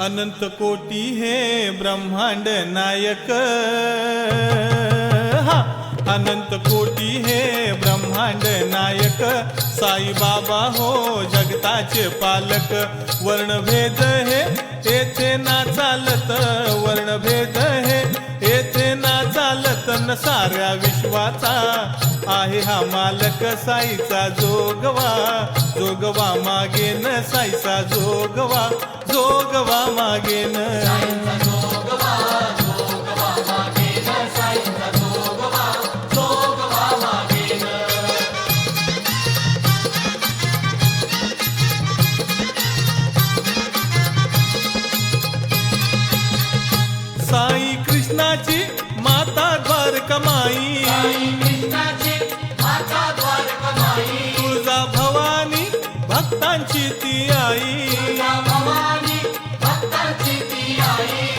अनंत कोटी हे ब्रह्मांड नायक, हा अनंत कोटी हे ब्रह्मांड नायक, साई बाबा हो जगताचे पालक। वर्णभेद हे येथे ना चालत, वर्णभेद हे येथे ना चालत, न साऱ्या विश्वाचा आहे हा मालक। साईचा जोगवा जोगवा मागेन, साईचा जोगवा जोगवा मागेन। साई कृष्णाची माता द्वारकामाई, तुळजा भवानी भक्तांची ती आई,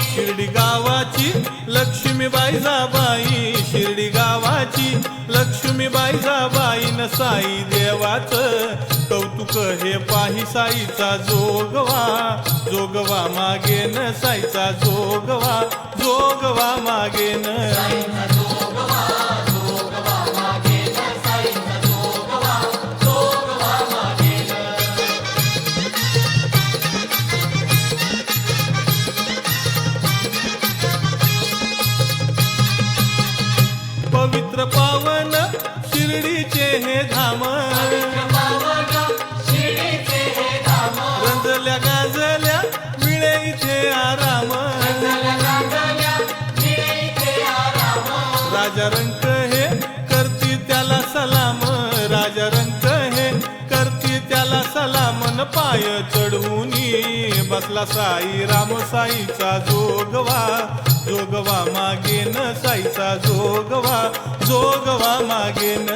शिर्डी गावाची लक्ष्मीबाई जाबाई, शिर्डी गावाची लक्ष्मीबाई जाबाई। न साई देवाचं कौतुक हे पाही, साईचा जोगवा जोगवा मागेन, साईचा जोगवा जोगवा मागेन। पवित्र पावन शिर्डीचे हे धाम, रंजल्या गाजल्या मिळे इथे आराम। राजा रंक हे करती त्याला सलाम, राजा रंक हे करती त्याला सलाम। न पाय चढवूनी बसला साई राम, साईचा जोगवा जोगवा मागेन, साईचा जोगवा जोगवा मागेन।